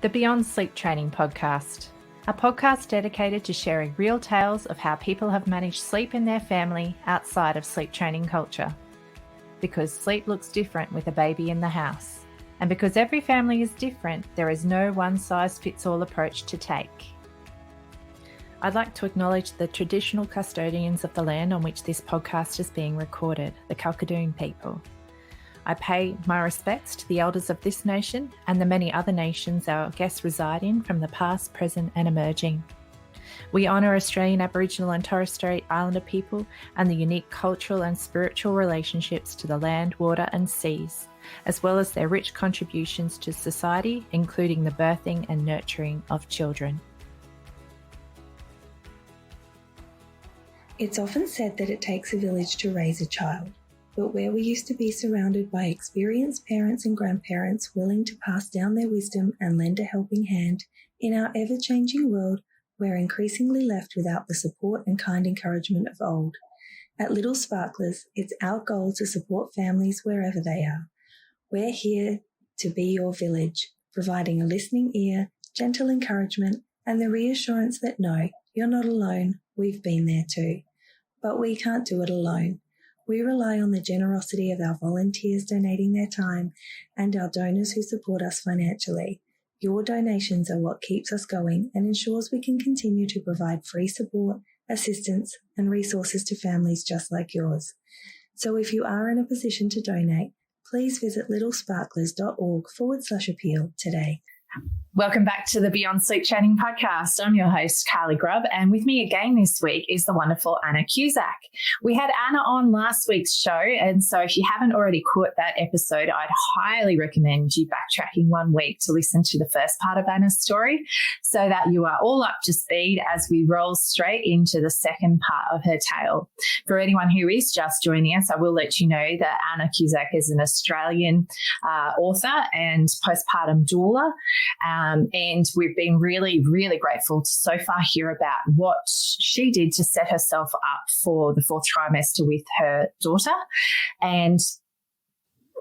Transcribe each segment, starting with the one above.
the Beyond Sleep Training podcast, a podcast dedicated to sharing real tales of how people have managed sleep in their family outside of sleep training culture. Because sleep looks different with a baby in the house. And because every family is different, there is no one-size-fits-all approach to take. I'd like to acknowledge the traditional custodians of the land on which this podcast is being recorded, the Kalkadoon people. I pay my respects to the elders of this nation and the many other nations our guests reside in from the past, present and emerging. We honour Australian Aboriginal and Torres Strait Islander people and the unique cultural and spiritual relationships to the land, water and seas, as well as their rich contributions to society, including the birthing and nurturing of children. It's often said that it takes a village to raise a child, but where we used to be surrounded by experienced parents and grandparents willing to pass down their wisdom and lend a helping hand, in our ever-changing world, we're increasingly left without the support and kind encouragement of old. At Little Sparklers, it's our goal to support families wherever they are. We're here to be your village, providing a listening ear, gentle encouragement, and the reassurance that no, you're not alone, we've been there too. But we can't do it alone. We rely on the generosity of our volunteers donating their time and our donors who support us financially. Your donations are what keeps us going and ensures we can continue to provide free support, assistance, and resources to families just like yours. So if you are in a position to donate, please visit littlesparklers.org/appeal today. Welcome back to the Beyond Sleep Training podcast. I'm your host, Carly Grubb, and with me again this week is the wonderful Anna Cusack. We had Anna on last week's show, and so if you haven't already caught that episode, I'd highly recommend you backtracking 1 week to listen to the first part of Anna's story so that you are all up to speed as we roll straight into the second part of her tale. For anyone who is just joining us, I will let you know that Anna Cusack is an Australian author and postpartum doula. And we've been really, really grateful to so far hear about what she did to set herself up for the 4th trimester with her daughter. And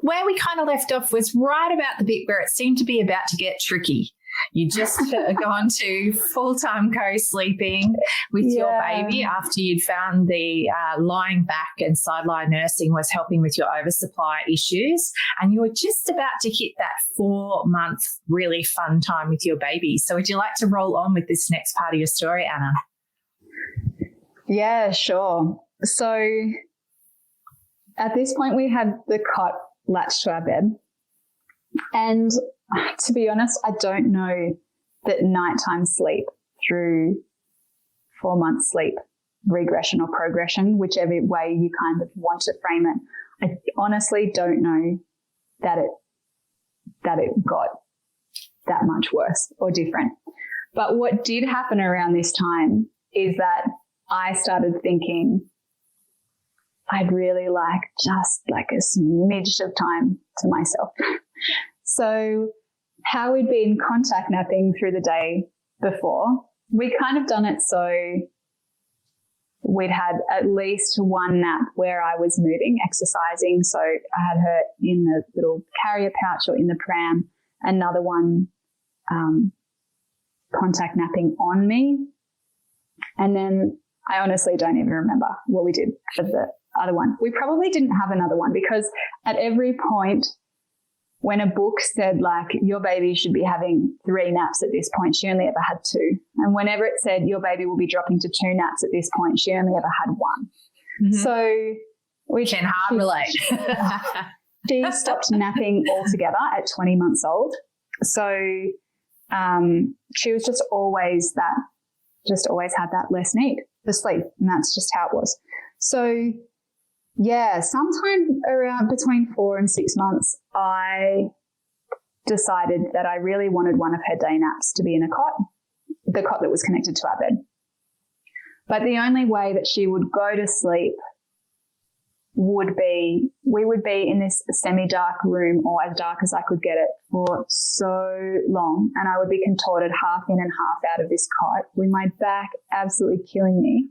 where we kind of left off was right about the bit where it seemed to be about to get tricky. You just gone to full-time co-sleeping with your baby after you'd found the lying back and sideline nursing was helping with your oversupply issues, and you were just about to hit that 4-month really fun time with your baby. So would you like to roll on with this next part of your story, Anna? Yeah, sure. So at this point we had the cot latched to our bed, and to be honest, I don't know that nighttime sleep through 4 months sleep, regression or progression, whichever way you kind of want to frame it, I honestly don't know that it got that much worse or different. But what did happen around this time is that I started thinking I'd really like just like a smidge of time to myself. So how we'd been contact napping through the day before, we'd kind of done it so we'd had at least one nap where I was moving, exercising. So I had her in the little carrier pouch or in the pram, another one contact napping on me. And then I honestly don't even remember what we did for the other one. We probably didn't have another one because at every point when a book said like your baby should be having 3 naps at this point, she only ever had 2. And whenever it said your baby will be dropping to 2 naps at this point, she only ever had 1. Mm-hmm. So we can hard relate. She stopped napping altogether at 20 months old. So she was just always had that less need for sleep, and that's just how it was. So yeah, sometime around between 4 and 6 months, I decided that I really wanted one of her day naps to be in a cot, the cot that was connected to our bed. But the only way that she would go to sleep would be, we would be in this semi-dark room or as dark as I could get it for so long, and I would be contorted half in and half out of this cot with my back absolutely killing me.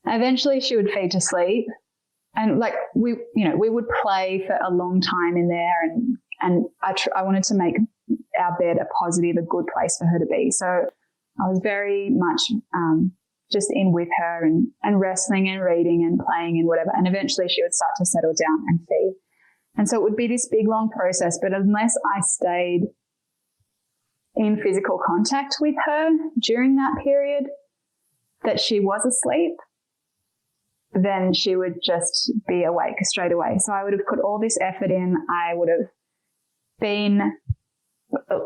Eventually she would feed to sleep. And like we would play for a long time in there, and I wanted to make our bed a positive, a good place for her to be. So I was very much just in with her and wrestling and reading and playing and whatever. And eventually she would start to settle down and feed. And so it would be this big, long process. But unless I stayed in physical contact with her during that period that she was asleep, then she would just be awake straight away. So I would have put all this effort in. I would have been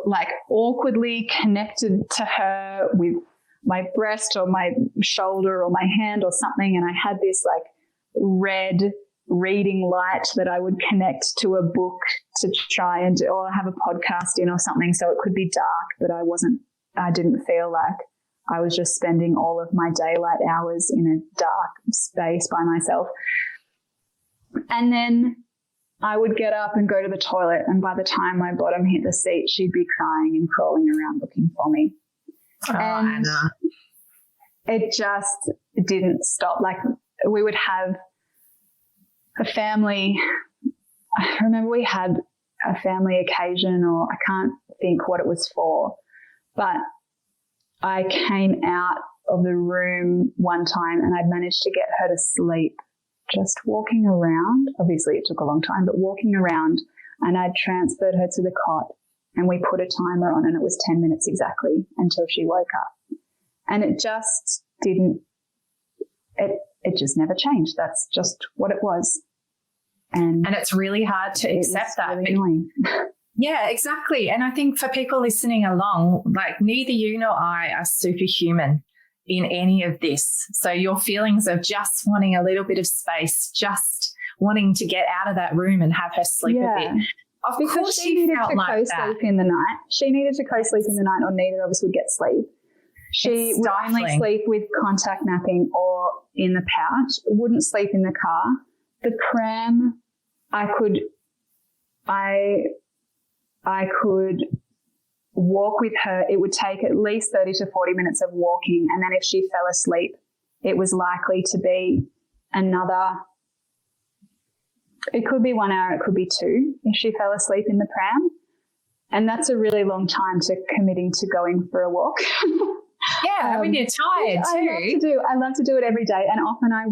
like awkwardly connected to her with my breast or my shoulder or my hand or something. And I had this like red reading light that I would connect to a book to try and do, or have a podcast in or something. So it could be dark, but I didn't feel like I was just spending all of my daylight hours in a dark space by myself. And then I would get up and go to the toilet, and by the time my bottom hit the seat, she'd be crying and crawling around looking for me. Oh, and Anna. It just didn't stop. Like, we would have a family. I remember we had a family occasion, or I can't think what it was for, but I came out of the room one time and I'd managed to get her to sleep just walking around. Obviously it took a long time, but walking around, and I'd transferred her to the cot and we put a timer on, and it was 10 minutes exactly until she woke up. And it just didn't, it just never changed. That's just what it was. And it's really hard to accept that. Really annoying. Yeah, exactly. And I think for people listening along, like neither you nor I are superhuman in any of this. So your feelings of just wanting a little bit of space, just wanting to get out of that room and have her sleep a bit. Of because course she needed felt to like co-sleep in the night. She needed to co-sleep in the night, or neither of us would get sleep. She would only sleep with contact napping or in the pouch, wouldn't sleep in the car. The pram, I could walk with her. It would take at least 30 to 40 minutes of walking, and then if she fell asleep, it was likely to be another, it could be 1 hour, it could be 2 if she fell asleep in the pram. And that's a really long time to committing to going for a walk. Yeah, when you're tired too. I love to do it every day, and often I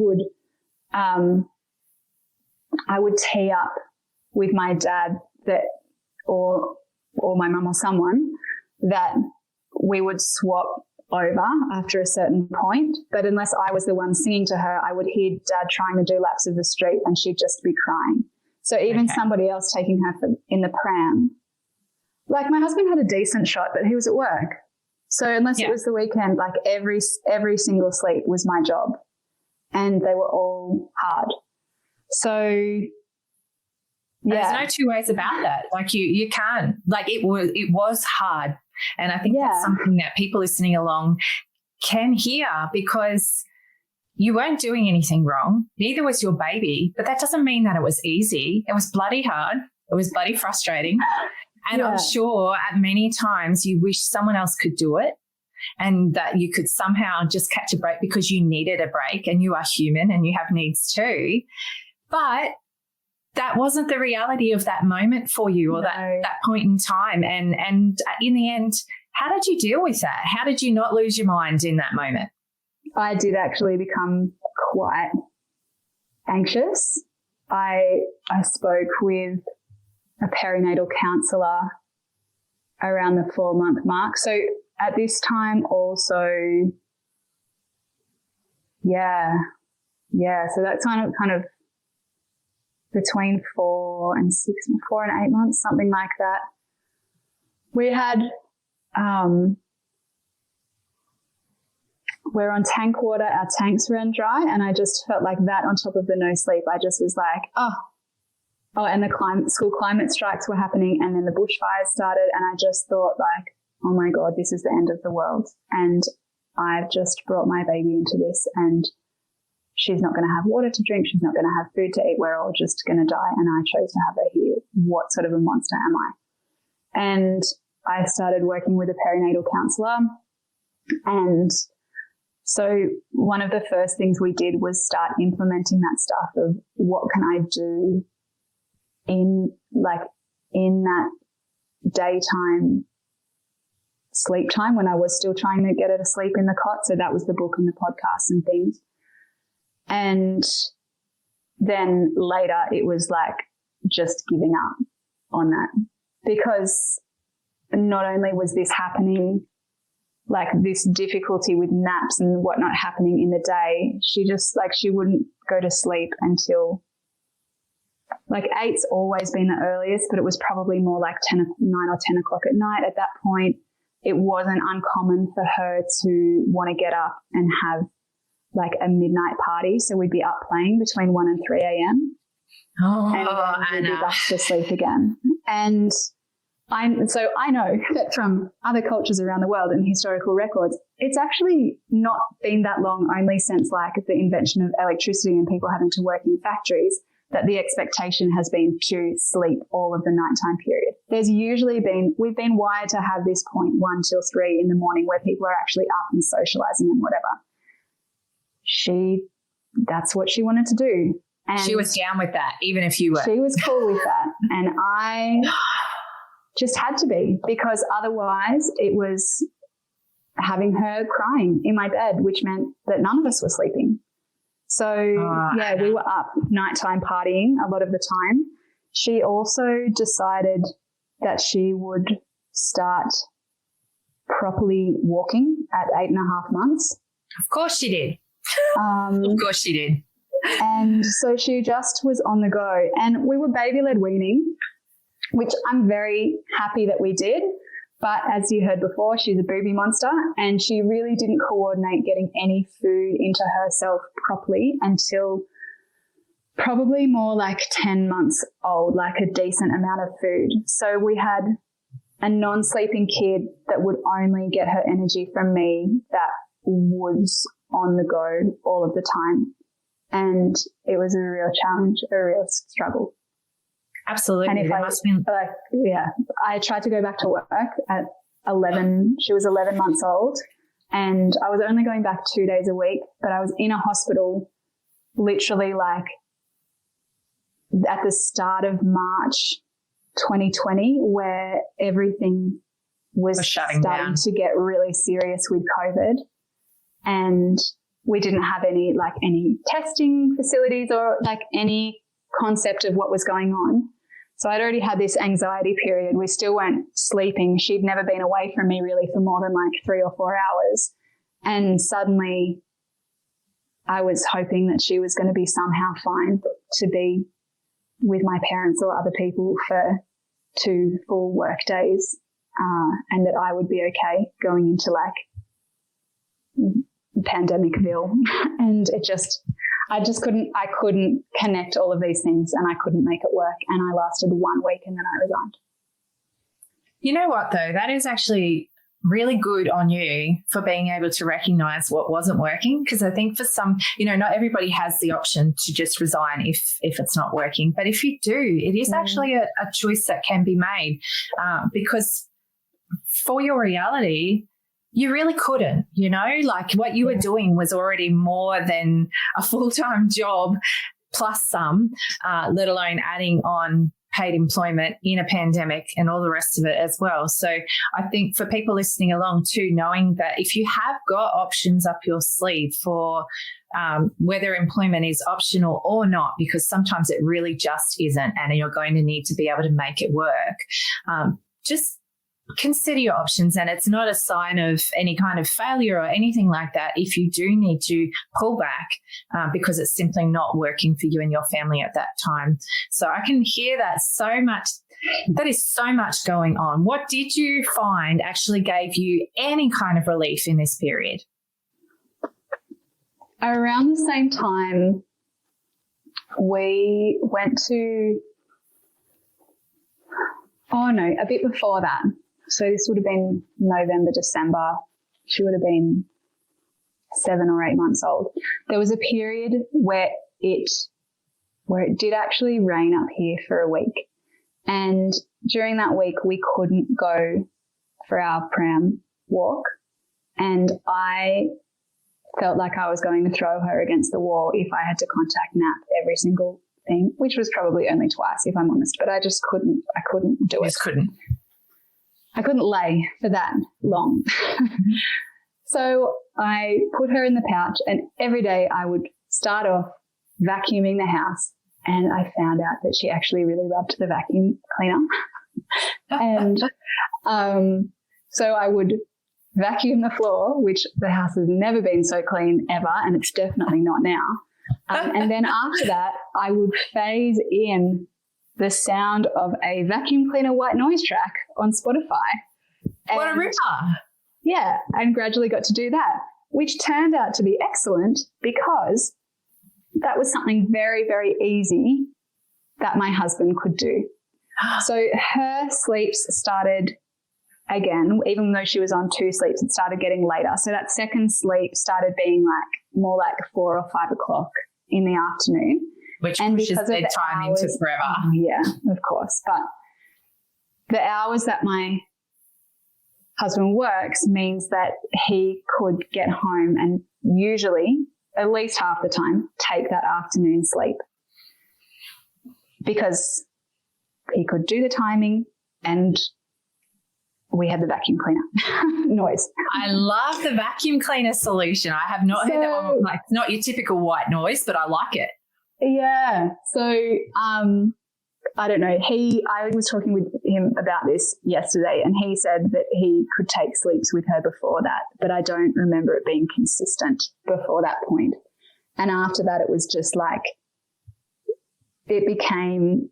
would tee up with my dad or my mum or someone that we would swap over after a certain point. But unless I was the one singing to her, I would hear Dad trying to do laps of the street and she'd just be crying. So even somebody else taking her in the pram, like my husband had a decent shot, but he was at work. So unless it was the weekend, like every single sleep was my job, and they were all hard. So there's no two ways about that. Like you can't, like it was hard. And I think that's something that people listening along can hear, because you weren't doing anything wrong. Neither was your baby, but that doesn't mean that it was easy. It was bloody hard. It was bloody frustrating. And I'm sure at many times you wish someone else could do it, and that you could somehow just catch a break because you needed a break, and you are human and you have needs too. But that wasn't the reality of that moment for you, or that point in time. And in the end, how did you deal with that? How did you not lose your mind in that moment? I did actually become quite anxious. I spoke with a perinatal counsellor around the 4-month mark. So at this time also, so that's kind of between 4 and 8 months, something like that. We had, we're on tank water, our tanks ran dry, and I just felt like that on top of the no sleep. I just was like, and the school climate strikes were happening, and then the bushfires started, and I just thought like, oh my God, this is the end of the world. And I've just brought my baby into this, and she's not going to have water to drink. She's not going to have food to eat. We're all just going to die. And I chose to have her here. What sort of a monster am I? And I started working with a perinatal counsellor. And so one of the first things we did was start implementing that stuff of what can I do in that daytime sleep time when I was still trying to get her to sleep in the cot. So that was the book and the podcast and things. And then later it was like just giving up on that, because not only was this happening, like this difficulty with naps and whatnot happening in the day, she just like, she wouldn't go to sleep until like 8's always been the earliest, but it was probably more like 9 or 10 o'clock at night. At that point, it wasn't uncommon for her to want to get up and have like a midnight party. So we'd be up playing between 1 and 3 a.m. Oh, and we'd be back to sleep again. And I know that from other cultures around the world and historical records, it's actually not been that long, only since like the invention of electricity and people having to work in factories, that the expectation has been to sleep all of the nighttime period. There's usually we've been wired to have this point 1 till 3 in the morning where people are actually up and socializing and whatever. That's what she wanted to do. And she was down with that, even if you were. She was cool with that. And I just had to be, because otherwise it was having her crying in my bed, which meant that none of us were sleeping. So, we were up nighttime partying a lot of the time. She also decided that she would start properly walking at 8.5 months. Of course she did. Of course she did. And so she just was on the go. And we were baby-led weaning, which I'm very happy that we did. But as you heard before, she's a booby monster, and she really didn't coordinate getting any food into herself properly until probably more like 10 months old, like a decent amount of food. So we had a non-sleeping kid that would only get her energy from me, that was on the go all of the time. And it was a real challenge, a real struggle. Absolutely. And if I tried to go back to work at 11. She was 11 months old, and I was only going back 2 days a week, but I was in a hospital literally like at the start of March 2020, where everything was shutting starting down to get really serious with COVID. And we didn't have any testing facilities or like any concept of what was going on. So I'd already had this anxiety period. We still weren't sleeping. She'd never been away from me really for more than like 3 or 4 hours. And suddenly I was hoping that she was going to be somehow fine to be with my parents or other people for 2 full work days, and that I would be okay going into like pandemicville. And I couldn't connect all of these things, and I couldn't make it work. And I lasted 1 week and then I resigned. You know what though? That is actually really good on you for being able to recognize what wasn't working. Because I think for some, not everybody has the option to just resign if it's not working. But if you do, it is actually a choice that can be made, because for your reality, you really couldn't, like what you were doing was already more than a full-time job plus some, let alone adding on paid employment in a pandemic and all the rest of it as well. So I think for people listening along too, knowing that if you have got options up your sleeve for whether employment is optional or not, because sometimes it really just isn't, and you're going to need to be able to make it work, just consider your options. And it's not a sign of any kind of failure or anything like that if you do need to pull back because it's simply not working for you and your family at that time. So I can hear that so much. That is so much going on. What did you find actually gave you any kind of relief in this period? Around the same time, we went to, a bit before that. So this would have been November, December. She would have been 7 or 8 months old. There was a period where it did actually rain up here for a week. And during that week, we couldn't go for our pram walk. And I felt like I was going to throw her against the wall if I had to contact nap every single thing, which was probably only twice, if I'm honest. But I just couldn't. I couldn't do it. Just couldn't. I couldn't lay for that long. So I put her in the pouch, and every day I would start off vacuuming the house, and I found out that she actually really loved the vacuum cleaner. And so I would vacuum the floor, which the house has never been so clean ever, and it's definitely not now. And then after that, I would phase in the sound of a vacuum cleaner white noise track on Spotify. What a ripper. Yeah, and gradually got to do that, which turned out to be excellent because that was something very, very easy that my husband could do. So her sleeps started again, even though she was on 2 sleeps, it started getting later. So that second sleep started being more like 4 or 5 o'clock in the afternoon. Which pushes bedtime into forever. Oh, yeah, of course. But the hours that my husband works means that he could get home and usually, at least half the time, take that afternoon sleep because he could do the timing and we had the vacuum cleaner noise. I love the vacuum cleaner solution. I have not heard that one. Like, not your typical white noise, but I like it. Yeah. So, I don't know. I was talking with him about this yesterday, and he said that he could take sleeps with her before that, but I don't remember it being consistent before that point. And after that, it was just like, it became,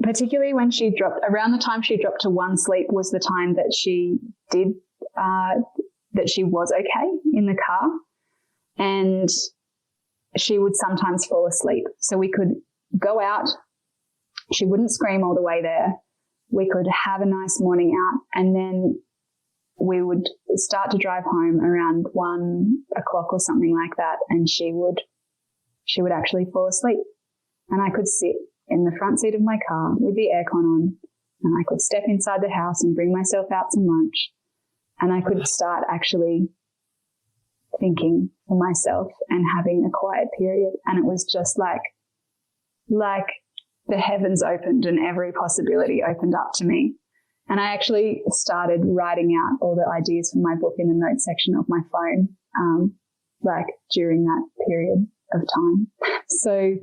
particularly when she dropped, around the time she dropped to 1 sleep was the time that she did, that she was okay in the car, and she would sometimes fall asleep. So we could go out. She wouldn't scream all the way there. We could have a nice morning out, and then we would start to drive home around 1 o'clock or something like that, and she would actually fall asleep. And I could sit in the front seat of my car with the aircon on, and I could step inside the house and bring myself out some lunch, and I could start actually thinking for myself and having a quiet period. And it was just like the heavens opened and every possibility opened up to me. And I actually started writing out all the ideas for my book in the notes section of my phone, during that period of time. So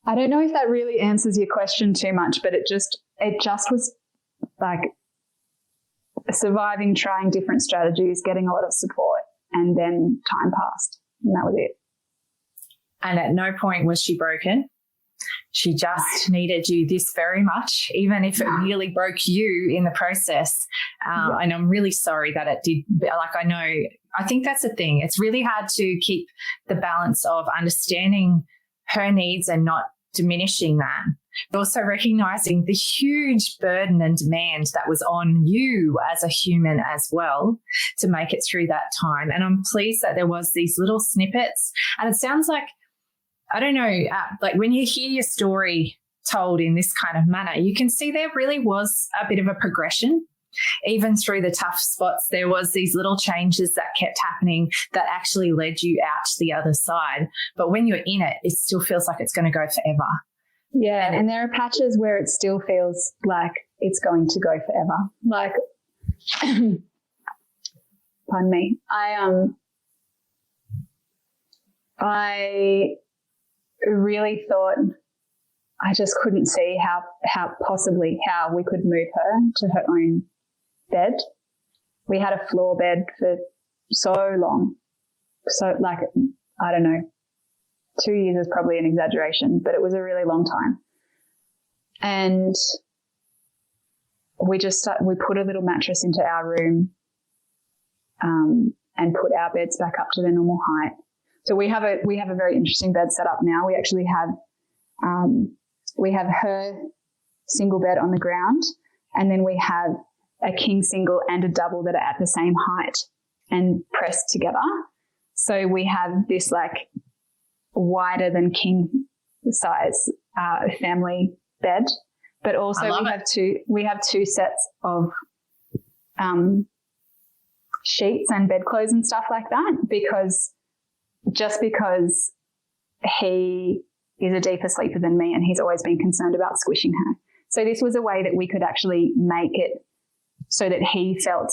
I don't know if that really answers your question too much, but it just was like surviving, trying different strategies, getting a lot of support, and then time passed, and that was it. And at no point was she broken. She just needed you this very much, even if it nearly broke you in the process. And I'm really sorry that it did. I think that's the thing. It's really hard to keep the balance of understanding her needs and not diminishing that, but also recognizing the huge burden and demand that was on you as a human as well to make it through that time. And I'm pleased that there was these little snippets. And it sounds like, I don't know, like when you hear your story told in this kind of manner, you can see there really was a bit of a progression. Even through the tough spots, there was these little changes that kept happening that actually led you out to the other side. But when you're in it, it still feels like it's going to go forever. Yeah, and there are patches where it still feels like it's going to go forever. Like, pardon me, I really thought I just couldn't see how we could move her to her own bed. We had a floor bed for so long. So I don't know, 2 years is probably an exaggeration, but it was a really long time. And we put a little mattress into our room, and put our beds back up to their normal height. So we have a very interesting bed set up now. We actually have her single bed on the ground, and then we have a king single and a double that are at the same height and pressed together. So we have this like wider than king size family bed, but also we have two sets of sheets and bedclothes and stuff like that, because he is a deeper sleeper than me, and he's always been concerned about squishing her. So this was a way that we could actually make it so that he felt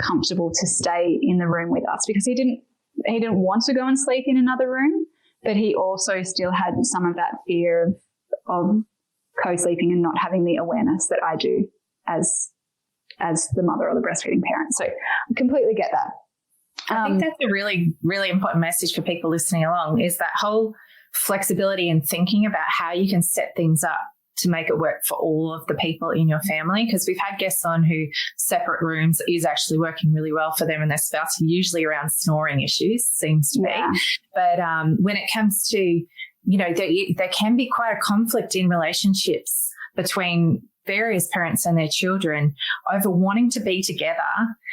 comfortable to stay in the room with us, because he didn't want to go and sleep in another room, but he also still had some of that fear of co-sleeping and not having the awareness that I do as the mother or the breastfeeding parent. So I completely get that. I think that's a really, really important message for people listening along, is that whole flexibility and thinking about how you can set things up to make it work for all of the people in your family. Because we've had guests on who separate rooms is actually working really well for them and their spouse, usually around snoring issues, seems to be. But when it comes to, there can be quite a conflict in relationships between various parents and their children over wanting to be together,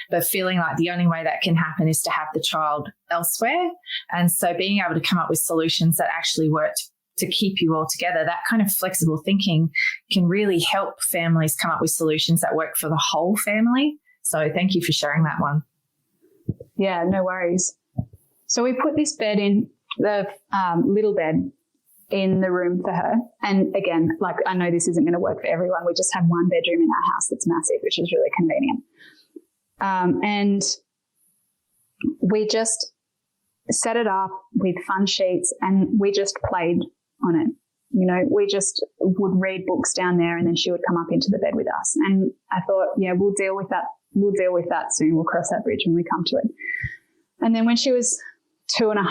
but feeling like the only way that can happen is to have the child elsewhere. And so being able to come up with solutions that actually work to keep you all together, that kind of flexible thinking can really help families come up with solutions that work for the whole family. So thank you for sharing that one. Yeah, no worries. So we put this bed in, the little bed in the room for her. And again, like, I know this isn't going to work for everyone. We just have one bedroom in our house that's massive, which is really convenient. And we just set it up with fun sheets and we just played on it. We just would read books down there and then she would come up into the bed with us. And I thought, yeah, we'll deal with that. We'll deal with that soon. We'll cross that bridge when we come to it. And then when she was 2.5,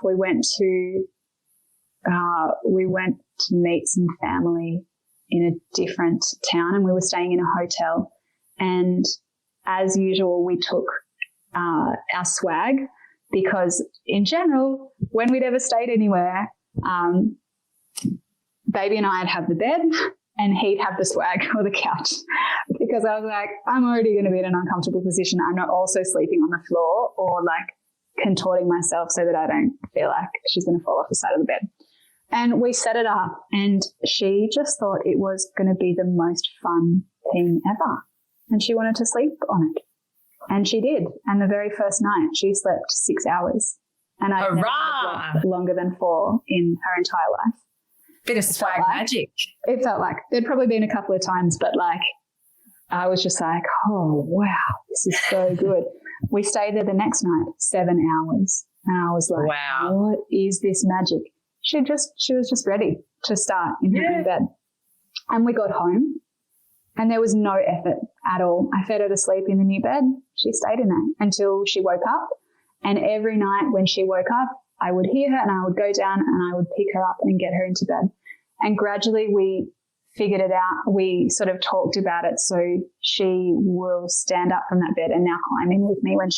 we went to meet some family in a different town, and we were staying in a hotel. And as usual, we took our swag, because in general, when we'd ever stayed anywhere, baby and I'd have the bed and he'd have the swag or the couch, because I was like, I'm already going to be in an uncomfortable position. I'm not also sleeping on the floor or like contorting myself so that I don't feel like she's going to fall off the side of the bed. And we set it up and she just thought it was going to be the most fun thing ever. And she wanted to sleep on it. And she did. And the very first night she slept 6 hours. And I've never slept longer than 4 in her entire life. Bit of swag magic. It felt like there'd probably been a couple of times, but like I was just like, oh, wow, this is so good. We stayed there the next night, 7 hours. And I was like, wow, what is this magic? She was just ready to start in her own bed. And we got home and there was no effort at all. I fed her to sleep in the new bed. She stayed in there until she woke up. And every night when she woke up, I would hear her and I would go down and I would pick her up and get her into bed. And gradually we figured it out. We sort of talked about it. So she will stand up from that bed and now climb in with me when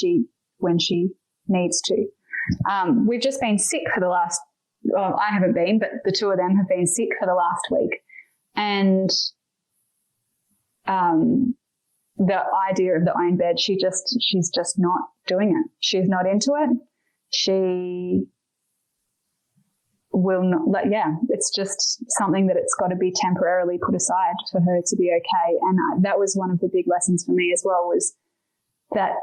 she needs to. We've just been sick for the last, well, I haven't been, but the two of them have been sick for the last week. And the idea of the own bed, she's just not doing it. She's not into it. She will not, it's just something that it's got to be temporarily put aside for her to be okay. And that was one of the big lessons for me as well, was that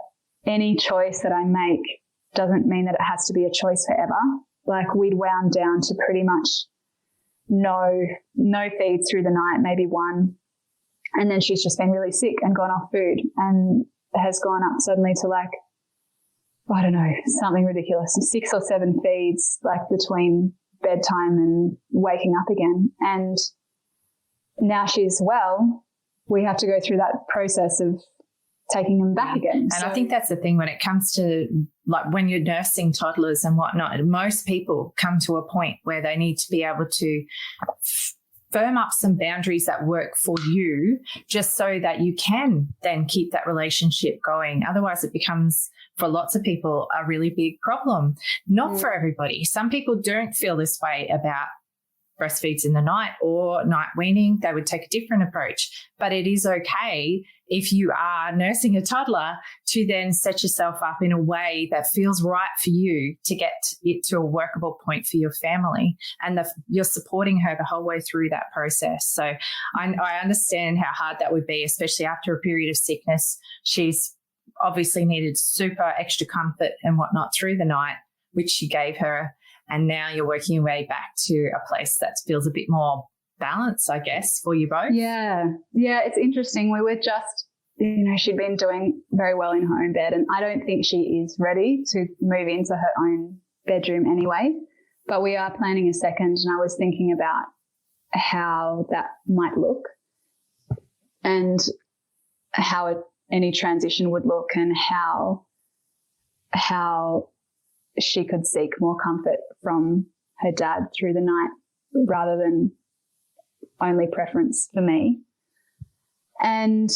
any choice that I make doesn't mean that it has to be a choice forever. Like, we'd wound down to pretty much no feeds through the night, maybe one. And then she's just been really sick and gone off food and has gone up suddenly to like, I don't know, something ridiculous, 6 or 7 feeds like between bedtime and waking up again. And now she's well, we have to go through that process of taking them back again. And I think that's the thing when it comes to like when you're nursing toddlers and whatnot, most people come to a point where they need to be able to firm up some boundaries that work for you, just so that you can then keep that relationship going. Otherwise it becomes, for lots of people, a really big problem. Not for everybody. Some people don't feel this way about breastfeeds in the night or night weaning. They would take a different approach. But it is okay if you are nursing a toddler to then set yourself up in a way that feels right for you to get it to a workable point for your family, and you're supporting her the whole way through that process. So I understand how hard that would be, especially after a period of sickness. She's obviously needed super extra comfort and whatnot through the night, which you gave her. And now you're working your way back to a place that feels a bit more balance, I guess, for you both. Yeah, it's interesting. We were just, she'd been doing very well in her own bed, and I don't think she is ready to move into her own bedroom anyway, but we are planning a second, and I was thinking about how that might look and how any transition would look, and how she could seek more comfort from her dad through the night rather than only preference for me. And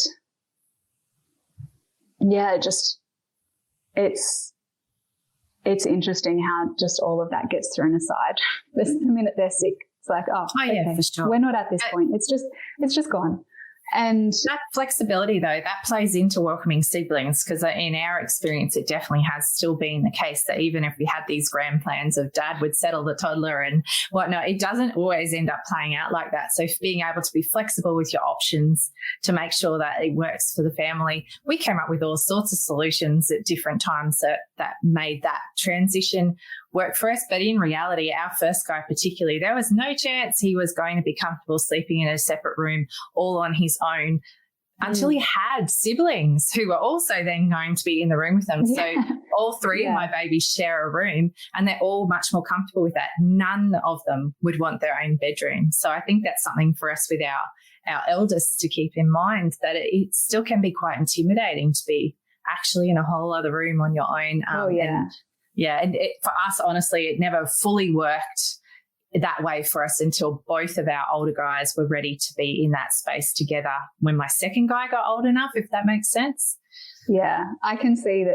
it's interesting how just all of that gets thrown aside. The minute they're sick, it's like, yeah, for sure. We're not at this point. It's just gone. And that flexibility, though, that plays into welcoming siblings, because in our experience, it definitely has still been the case that even if we had these grand plans of dad would settle the toddler and whatnot, it doesn't always end up playing out like that. So being able to be flexible with your options to make sure that it works for the family, we came up with all sorts of solutions at different times that made that transition work for us. But in reality, our first guy particularly, there was no chance he was going to be comfortable sleeping in a separate room all on his own until he had siblings who were also then going to be in the room with them. So all three of my babies share a room, and they're all much more comfortable with that. None of them would want their own bedroom. So I think that's something for us with our eldest to keep in mind, that it still can be quite intimidating to be actually in a whole other room on your own. And for us, honestly, it never fully worked that way for us until both of our older guys were ready to be in that space together when my second guy got old enough, if that makes sense. Yeah, I can see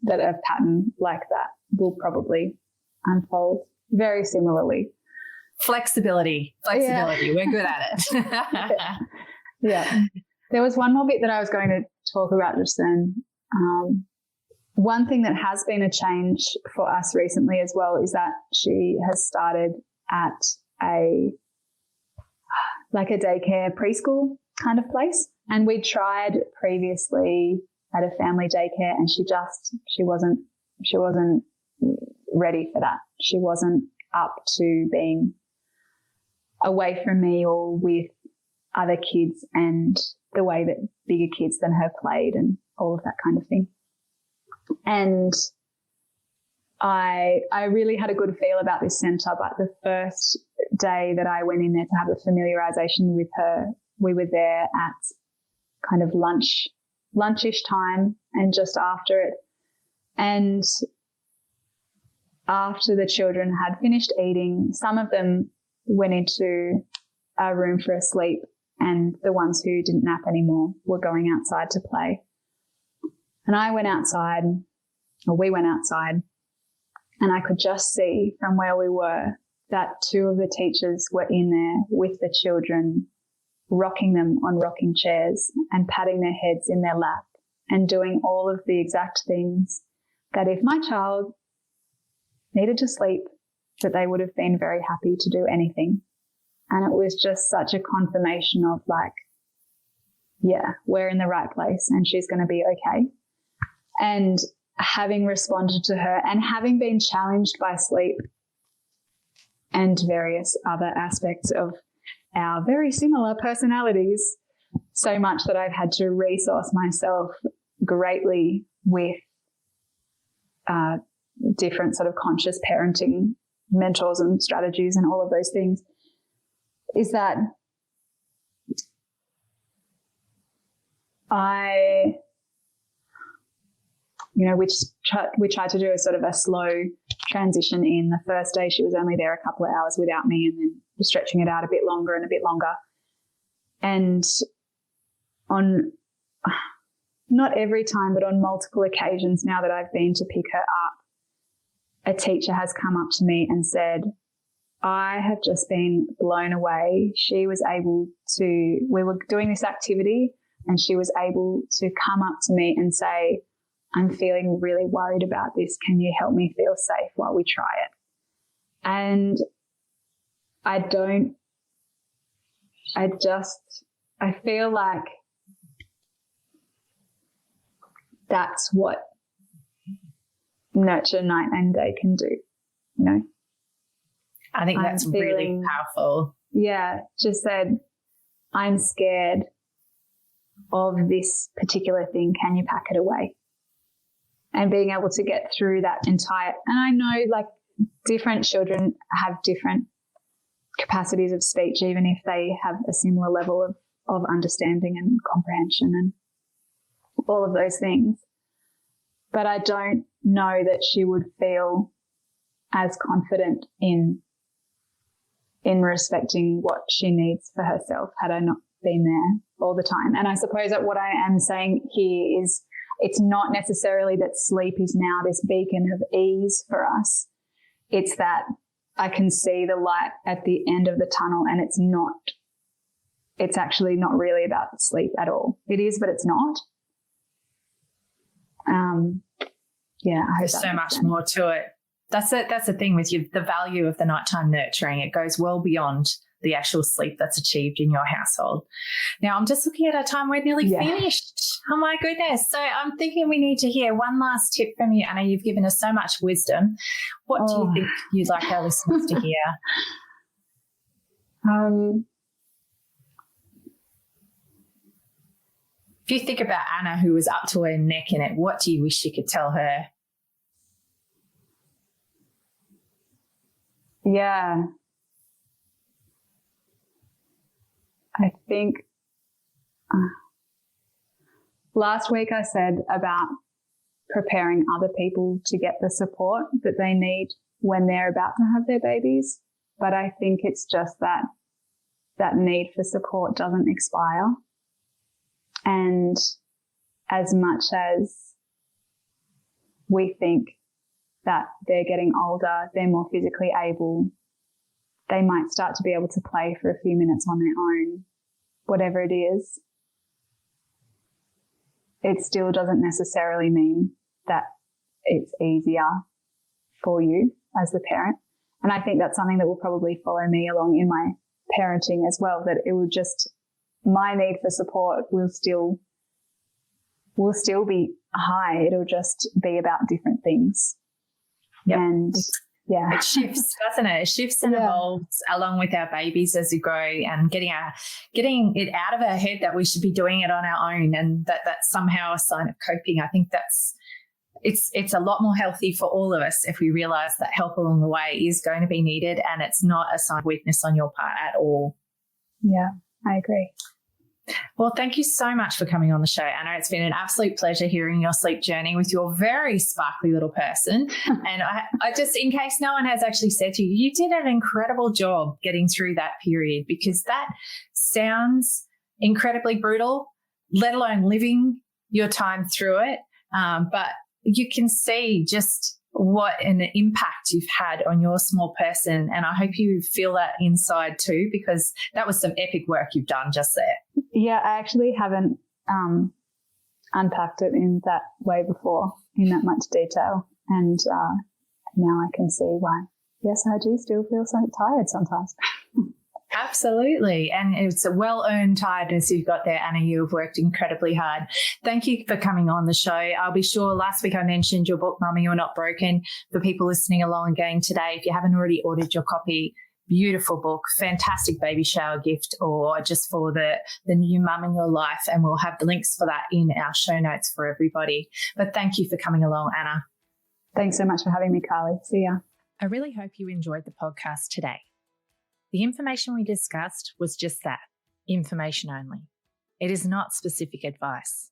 that a pattern like that will probably unfold very similarly. Flexibility. Yeah. We're good at it. Yeah. There was one more bit that I was going to talk about just then. One thing that has been a change for us recently as well is that she has started at a daycare preschool kind of place. And we tried previously at a family daycare, and she wasn't ready for that. She wasn't up to being away from me or with other kids and the way that bigger kids than her played and all of that kind of thing. And I really had a good feel about this centre, but the first day that I went in there to have a familiarisation with her, we were there at kind of lunchish time and just after it. And after the children had finished eating, some of them went into a room for a sleep, and the ones who didn't nap anymore were going outside to play. And we went outside, and I could just see from where we were that two of the teachers were in there with the children, rocking them on rocking chairs and patting their heads in their lap and doing all of the exact things that if my child needed to sleep, that they would have been very happy to do anything. And it was just such a confirmation of like, yeah, we're in the right place and she's going to be okay. And having responded to her and having been challenged by sleep and various other aspects of our very similar personalities, so much that I've had to resource myself greatly with different sort of conscious parenting mentors and strategies and all of those things, is that we tried to do a sort of a slow transition in. The first day she was only there a couple of hours without me, and then stretching it out a bit longer and a bit longer. And on not every time, but on multiple occasions now that I've been to pick her up, a teacher has come up to me and said, I have just been blown away. We were doing this activity and she was able to come up to me and say, I'm feeling really worried about this. Can you help me feel safe while we try it? And I feel like that's what nurture night and day can do, you know? I think that's really powerful. just said, I'm scared of this particular thing. Can you pack it away? And being able to get through that entire, and I know like different children have different capacities of speech, even if they have a similar level of understanding and comprehension and all of those things. But I don't know that she would feel as confident in respecting what she needs for herself had I not been there all the time. And I suppose that what I am saying here is it's not necessarily that sleep is now this beacon of ease for us. It's that I can see the light at the end of the tunnel, and it's actually not really about sleep at all. It is, but it's not. I hope there's so much more to it. That's the thing with you, the value of the nighttime nurturing. It goes well beyond the actual sleep that's achieved in your household. Now, I'm just looking at our time. We're nearly finished. Oh, my goodness. So I'm thinking we need to hear one last tip from you, Anna. You've given us so much wisdom. What do you think you'd like our listeners to hear? If you think about Anna, who was up to her neck in it, what do you wish you could tell her? Yeah. I think last week I said about preparing other people to get the support that they need when they're about to have their babies. But I think it's just that need for support doesn't expire. And as much as we think that they're getting older, they're more physically able, they might start to be able to play for a few minutes on their own, whatever it is. It still doesn't necessarily mean that it's easier for you as the parent. And I think that's something that will probably follow me along in my parenting as well, that it will just, my need for support will still be high. It'll just be about different things. Yep. And yeah. It shifts, doesn't it? It shifts and evolves along with our babies as we grow, and getting it out of our head that we should be doing it on our own, and that's somehow a sign of coping. I think it's a lot more healthy for all of us if we realize that help along the way is going to be needed, and it's not a sign of weakness on your part at all. Yeah, I agree. Well, thank you so much for coming on the show, Anna. It's been an absolute pleasure hearing your sleep journey with your very sparkly little person. And I just, in case no one has actually said to you, you did an incredible job getting through that period, because that sounds incredibly brutal, let alone living your time through it. But you can see just what an impact you've had on your small person. And I hope you feel that inside too, because that was some epic work you've done just there. Yeah, I actually haven't unpacked it in that way before, in that much detail. And now I can see why. Yes, I do still feel so tired sometimes. Absolutely. And it's a well-earned tiredness you've got there, Anna. You have worked incredibly hard. Thank you for coming on the show. I'll be sure, last week I mentioned your book, Mummy, You're Not Broken, for people listening along again today. If you haven't already ordered your copy, beautiful book, fantastic baby shower gift, or just for the new mum in your life. And we'll have the links for that in our show notes for everybody. But thank you for coming along, Anna. Thanks so much for having me, Carly. See ya. I really hope you enjoyed the podcast today. The information we discussed was just that, information only. It is not specific advice.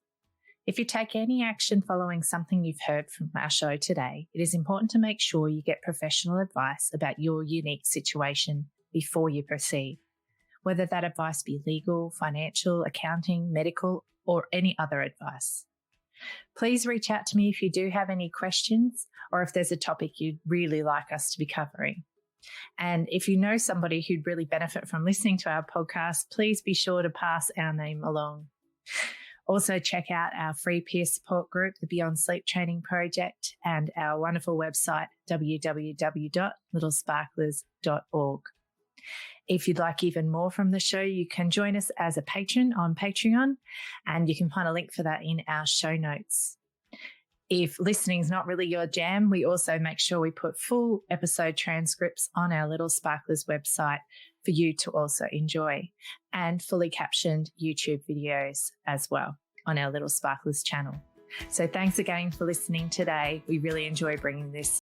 If you take any action following something you've heard from our show today, it is important to make sure you get professional advice about your unique situation before you proceed, whether that advice be legal, financial, accounting, medical, or any other advice. Please reach out to me if you do have any questions, or if there's a topic you'd really like us to be covering. And if you know somebody who'd really benefit from listening to our podcast, please be sure to pass our name along. Also, check out our free peer support group, the Beyond Sleep Training Project, and our wonderful website, www.littlesparklers.org. If you'd like even more from the show, you can join us as a patron on Patreon, and you can find a link for that in our show notes. If listening is not really your jam, we also make sure we put full episode transcripts on our Little Sparklers website for you to also enjoy, and fully captioned YouTube videos as well on our Little Sparklers channel. So thanks again for listening today. We really enjoy bringing this